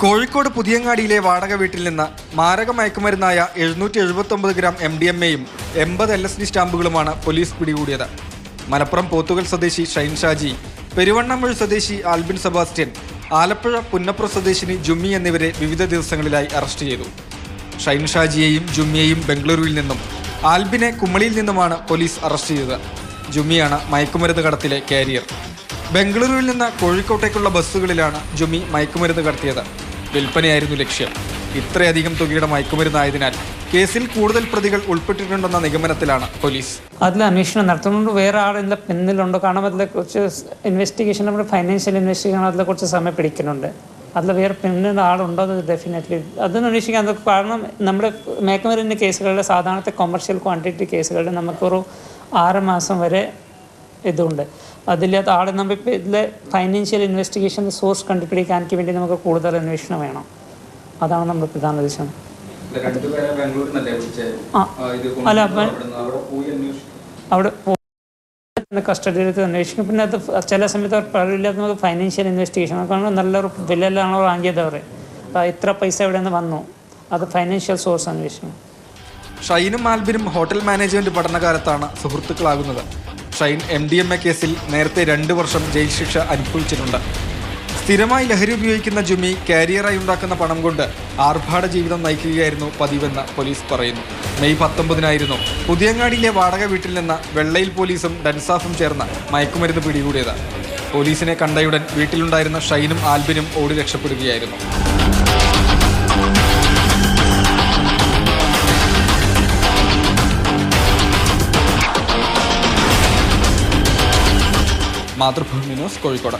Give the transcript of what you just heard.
കോഴിക്കോട് പുതിയങ്ങാടിയിലെ വാടക വീട്ടിൽ നിന്ന് മാരക മയക്കുമരുന്നായ 779 ഗ്രാം MDMA-യും 80 LSD സ്റ്റാമ്പുകളുമാണ് പോലീസ് പിടികൂടിയത്. മലപ്പുറം പോത്തുകൽ സ്വദേശി ഷൈൻ ഷാജി, പെരുവണ്ണമൂഴി സ്വദേശി ആൽബിൻ സെബാസ്റ്റ്യൻ, ആലപ്പുഴ പുന്നപ്ര സ്വദേശിനി ജുമ്മി എന്നിവരെ വിവിധ ദിവസങ്ങളിലായി അറസ്റ്റ് ചെയ്തു. ഷൈൻ ഷാജിയെയും ജുമ്മിയെയും ബംഗളൂരുവിൽ നിന്നും ആൽബിനെ കുമളിയിൽ നിന്നുമാണ് പോലീസ് അറസ്റ്റ് ചെയ്തത്. ജുമ്മിയാണ് മയക്കുമരുന്ന് കടത്തിലെ കാരിയർ. ബംഗളൂരുവിൽ നിന്ന് കോഴിക്കോട്ടേക്കുള്ള ബസ്സുകളിലാണ് ജുമ്മി മയക്കുമരുന്ന് കടത്തിയത്. വിൽപ്പനയായിരുന്നു ലക്ഷ്യം. ഇത്രയധികം തുകയുടെ മയക്കുമരുന്നായതിനാൽ കേസിൽ കൂടുതൽ പ്രതികൾ ഉൾപ്പെട്ടിട്ടുണ്ടെന്ന നിഗമനത്തിലാണ് പോലീസ്. അതിൽ അന്വേഷണം നടത്തുന്നുണ്ട്. വേറെ ആളെല്ലാം പിന്നിലുണ്ടോ കാരണം അതിനെക്കുറിച്ച് ഇൻവെസ്റ്റിഗേഷൻ, നമ്മുടെ ഫൈനാൻഷ്യൽ ഇൻവെസ്റ്റിഗേഷൻ അതിനെ കുറച്ച് സമയം പിടിക്കുന്നുണ്ട്. അതിൽ വേറെ പിന്നിൽ ആളുണ്ടോ അത് ഡെഫിനറ്റ്ലി അതൊന്നും അന്വേഷിക്കാൻ. കാരണം നമ്മുടെ മയക്കുമരുന്നിൻ്റെ കേസുകളിൽ സാധാരണത്തെ കൊമേഴ്ഷ്യൽ ക്വാണ്ടിറ്റി കേസുകളിൽ നമുക്കൊരു 6 മാസം വരെ ഇതുണ്ട്. അതില്ലാത്ത ആളെ നമ്മളിപ്പോൾ ഇതിലെ ഫൈനാൻഷ്യൽ ഇൻവെസ്റ്റിഗേഷൻ സോഴ്സ് കണ്ടുപിടിക്കാൻ വേണ്ടി നമുക്ക് കൂടുതൽ അന്വേഷണം വേണം. അതാണ് നമ്മുടെ പ്രധാന ഉദ്ദേശം. അല്ല, അവിടെ കസ്റ്റഡിയിൽ എടുത്ത് അന്വേഷിക്കും. പിന്നെ അത് ചില സമയത്ത് അവർ പറയില്ലാത്ത നമുക്ക് ഫൈനാൻഷ്യൽ ഇൻവെസ്റ്റിഗേഷൻ കാരണം നല്ലൊരു വിലയിലാണോ വാങ്ങിയത്, അവർ ഇത്ര പൈസ എവിടെ നിന്ന് വന്നു, അത് ഫൈനാൻഷ്യൽ സോഴ്സ് അന്വേഷിക്കണം. ഷൈനും ആൽബിനും ഹോട്ടൽ മാനേജ്മെന്റ് പഠനകാലത്താണ് സുഹൃത്തുക്കളാകുന്നത്. ഷൈൻ MDMA കേസിൽ നേരത്തെ 2 വർഷം ജയിൽ ശിക്ഷ അനുഭവിച്ചിട്ടുണ്ട്. സ്ഥിരമായി ലഹരി ഉപയോഗിക്കുന്ന ജുമ്മി കാരിയറായി ഉണ്ടാക്കുന്ന പണം കൊണ്ട് ആർഭാട ജീവിതം നയിക്കുകയായിരുന്നു പതിവെന്ന് പോലീസ് പറയുന്നു. മെയ് 19-നായിരുന്നു പുതിയങ്ങാടിയിലെ വാടക വീട്ടിൽ നിന്ന് വെള്ളയിൽ പോലീസും ഡൻസാഫും ചേർന്ന് മയക്കുമരുന്ന് പിടികൂടിയത്. പോലീസിനെ കണ്ടയുടൻ വീട്ടിലുണ്ടായിരുന്ന ഷൈനും ആൽബിനും ഓടി രക്ഷപ്പെടുകയായിരുന്നു. മാതൃഭൂമി ന്യൂസ്, കോഴിക്കോട്.